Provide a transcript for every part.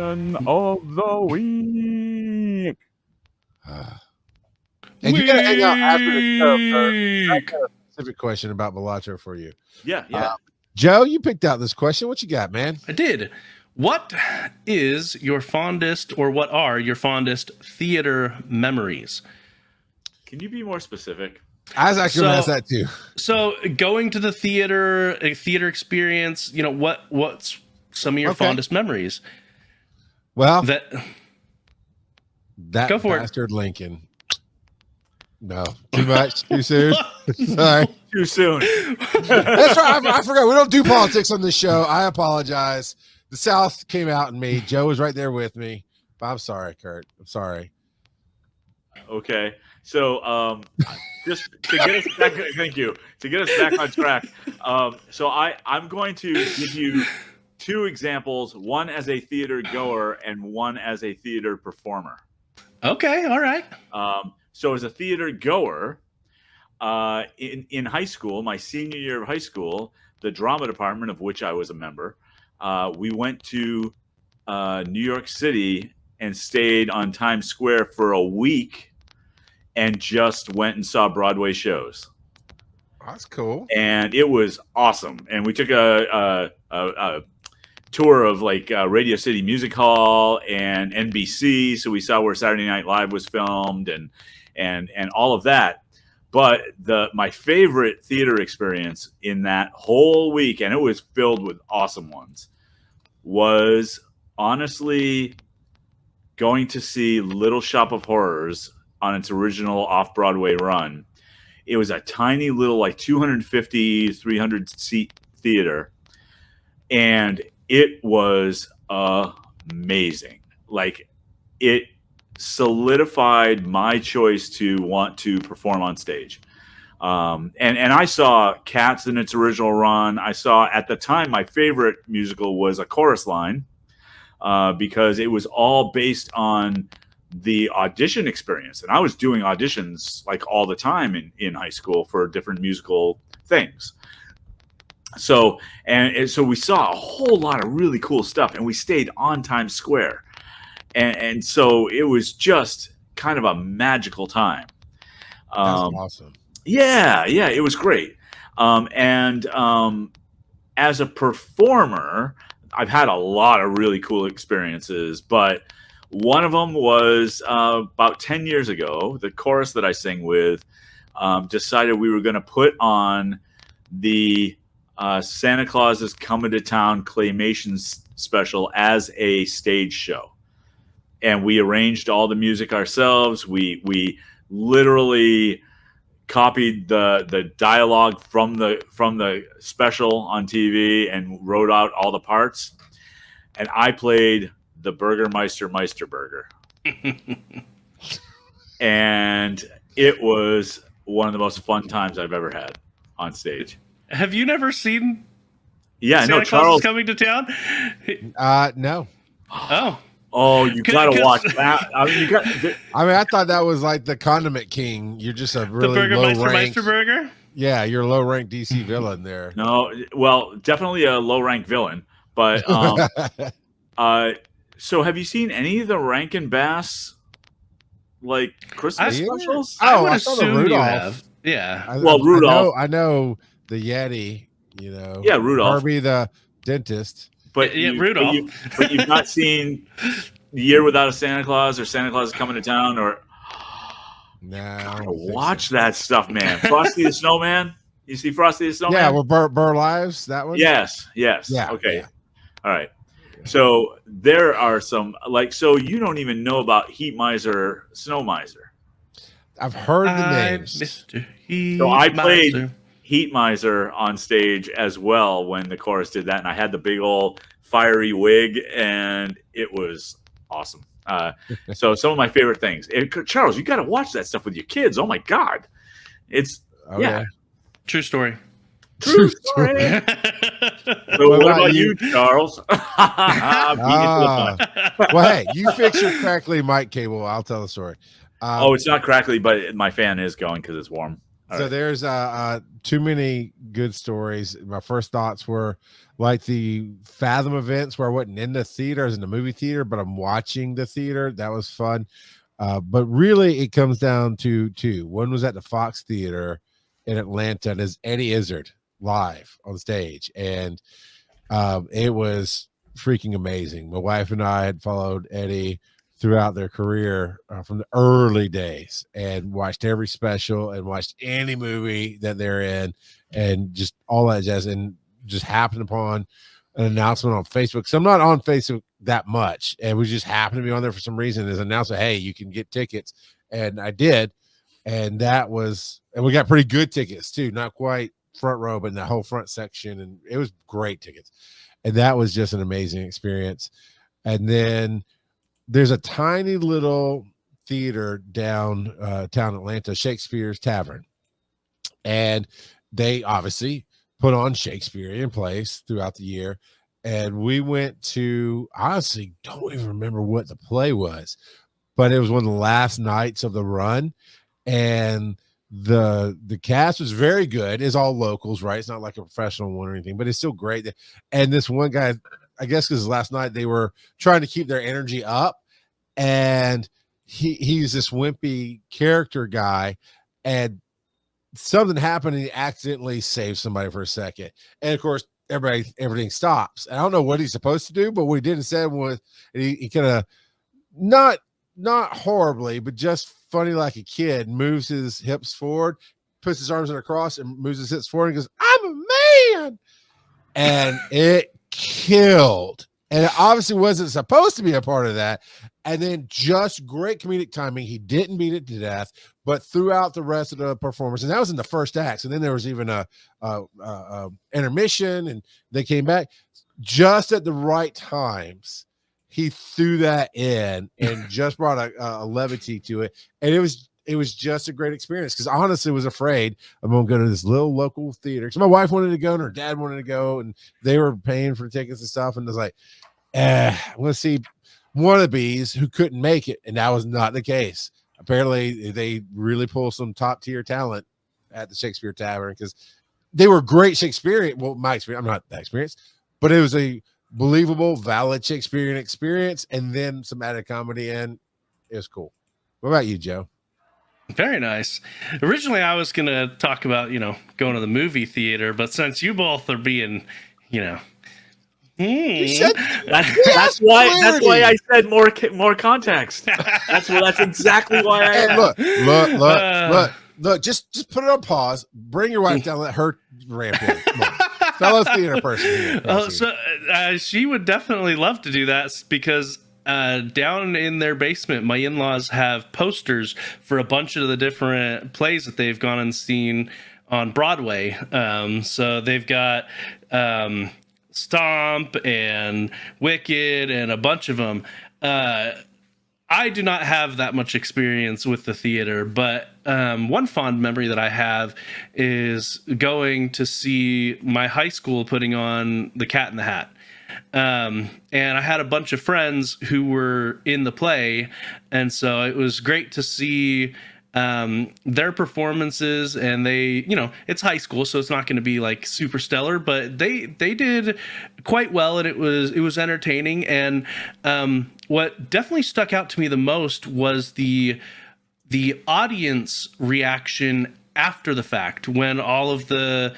question of the week. And you gotta hang out after the show, Kurt. I got a specific question about Bellagio for you. Yeah. Joe, you picked out this question. What you got, man? I did. What is your fondest, or what are your fondest theater memories? Can you be more specific? I was actually going to ask that too. So going to the theater, a theater experience, what's some of your fondest memories? Well, that go for bastard it. Lincoln. No, too much, too soon. Sorry, too soon. That's right. I forgot. We don't do politics on this show. I apologize. The South came out in me. Joe was right there with me. I'm sorry, Kurt. I'm sorry. Okay, so just to get us back, thank you. To get us back on track, so I'm going to give you two examples: one as a theater goer and one as a theater performer. Okay, all right. So as a theater goer, in high school, my senior year of high school, the drama department, of which I was a member, we went to New York City and stayed on Times Square for a week and just went and saw Broadway shows. That's cool. And it was awesome. And we took a tour of like Radio City Music Hall and NBC. So we saw where Saturday Night Live was filmed and all of that. But my favorite theater experience in that whole week, and it was filled with awesome ones, was honestly going to see Little Shop of Horrors on its original off-Broadway run. It was a tiny little, like 250, 300 seat theater. And it was amazing. Like, it solidified my choice to want to perform on stage. And I saw Cats in its original run. I saw, at the time, my favorite musical was A Chorus Line, because it was all based on the audition experience. And I was doing auditions like all the time in high school for different musical things. So we saw a whole lot of really cool stuff, and we stayed on Times Square. And so it was just kind of a magical time. That's awesome. Yeah, it was great. And as a performer, I've had a lot of really cool experiences, but one of them was about 10 years ago. The chorus that I sing with decided we were going to put on the Santa Claus is Coming to Town claymation special as a stage show. And we arranged all the music ourselves. We literally copied the dialogue from the special on TV and wrote out all the parts. And I played the Burgermeister Meisterburger. And it was one of the most fun times I've ever had on stage. Have you never seen Santa Claus is Coming to Town? No. Oh, you gotta watch that. I thought that was like the Condiment King. You're just a really Burgermeister low-ranked Meisterburger? Yeah, you're a low-ranked DC villain there. No, well, definitely a low-ranked villain. But so have you seen any of the Rankin Bass like Christmas specials? I would assume you have. Yeah. Rudolph. I know the Yeti. You know. Yeah, Rudolph. Herbie the dentist. But Rudolph. But you've not seen The Year Without a Santa Claus or Santa Claus is Coming to Town or no. Watch that stuff, man. Frosty the Snowman. You see Frosty the Snowman? Yeah, well, Burr Lives, that one. Yes. Yeah. Okay. Yeah. All right. So there are some so you don't even know about Heat Miser, Snow Miser. I've heard the names. Mr. Heat So I played Miser. Heat Miser on stage as well when the chorus did that, and I had the big old fiery wig, and it was awesome. So some of my favorite things. Charles, you got to watch that stuff with your kids. Oh my God, it's True story. True story. So what about you, Charles? Well, hey, you fix your crackly mic cable. I'll tell the story. It's not crackly, but my fan is going because it's warm. So there's too many good stories. My first thoughts were like the Fathom events where I wasn't in the theater, I was in the movie theater, but I'm watching the theater. That was fun. But really, it comes down to two. One was at the Fox Theater in Atlanta, and is Eddie Izzard live on stage, and it was freaking amazing. My wife and I had followed Eddie throughout their career from the early days, and watched every special and watched any movie that they're in, and just all that jazz. And just happened upon an announcement on Facebook. So I'm not on Facebook that much, and we just happened to be on there for some reason. As an announcement, hey, you can get tickets, and I did, and we got pretty good tickets too. Not quite front row, but in the whole front section, and it was great tickets, and that was just an amazing experience. And then there's a tiny little theater downtown Atlanta, Shakespeare's Tavern, and they obviously put on Shakespearean plays throughout the year. And we went to, honestly, don't even remember what the play was, but it was one of the last nights of the run. And the cast was very good. It's all locals, right? It's not like a professional one or anything, but it's still great. And this one guy, I guess because last night they were trying to keep their energy up, and he's this wimpy character guy, and something happened and he accidentally saved somebody for a second. And of course, everything stops. And I don't know what he's supposed to do, but what he did instead was he kind of not horribly, but just funny like a kid, moves his hips forward, puts his arms in a cross, and moves his hips forward and goes, "I'm a man." And it killed. And it obviously wasn't supposed to be a part of that. And then just great comedic timing. He didn't beat it to death, but throughout the rest of the performance, and that was in the first act. And then there was even a intermission, and they came back just at the right times. He threw that in and just brought a levity to it. And it was just a great experience, because I honestly was afraid I'm going to go to this little local theater, because my wife wanted to go and her dad wanted to go, and they were paying for tickets and stuff. And it was like, I'm going to see one of the bees who couldn't make it. And that was not the case. Apparently they really pull some top tier talent at the Shakespeare Tavern, because they were great Shakespearean. Well, my experience, I'm not that experienced, but it was a believable, valid Shakespearean experience, and then some added comedy, and it was cool. What about you, Joe? Very nice. Originally, I was going to talk about, going to the movie theater, but since you both are being, that's why I said more context. That's exactly why I Hey, look, just put it on pause, bring your wife down, let her ramp in. Come on. Fellow theater person here. She would definitely love to do that, because down in their basement, my in-laws have posters for a bunch of the different plays that they've gone and seen on Broadway. So they've got Stomp and Wicked and a bunch of them. I do not have that much experience with the theater, but one fond memory that I have is going to see my high school putting on The Cat in the Hat. And I had a bunch of friends who were in the play, and so it was great to see their performances. And they, it's high school, so it's not going to be like super stellar, but they did quite well, and it was entertaining. And what definitely stuck out to me the most was the audience reaction after the fact, when all of the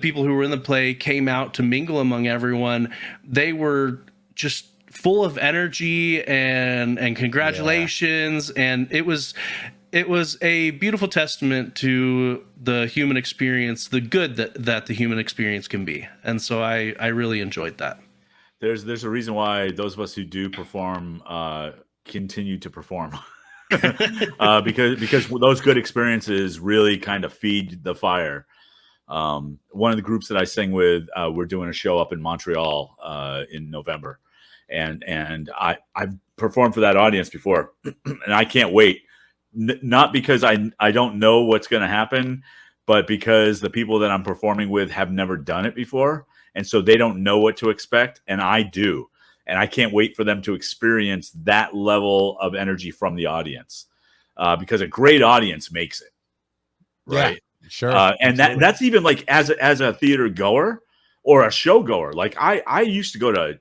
people who were in the play came out to mingle among everyone. They were just full of energy and congratulations. Yeah. And it was a beautiful testament to the human experience, the good that the human experience can be. And so I really enjoyed that. There's a reason why those of us who do perform continue to perform. because those good experiences really kind of feed the fire. One of the groups that I sing with, we're doing a show up in Montreal in November, and I've performed for that audience before, and I can't wait. Not because I don't know what's going to happen, but because the people that I'm performing with have never done it before, and so they don't know what to expect, and I do. And I can't wait for them to experience that level of energy from the audience, because a great audience makes it. Right. Yeah, Sure. And that's even like as a theater goer or a show goer. Like I used to go to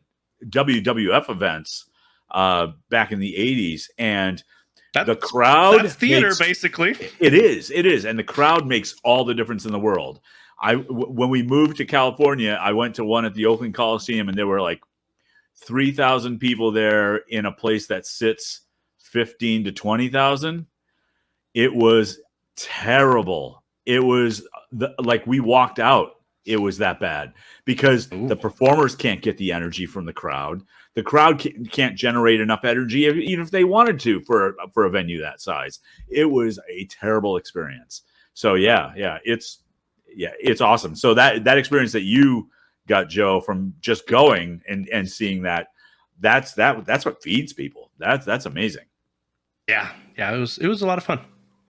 WWF events back in the 80s, and the crowd that's theater basically. It is, and the crowd makes all the difference in the world. When we moved to California, I went to one at the Oakland Coliseum, and there were like 3,000 people there in a place that sits 15 to 20,000. It was terrible. It was like we walked out. It was that bad because the performers can't get the energy from the crowd. The crowd can't generate enough energy, even if they wanted to, for a venue that size. It was a terrible experience. So it's awesome. So that experience that you got, Joe, from just going and seeing that's what feeds people. That's amazing. Yeah, it was a lot of fun.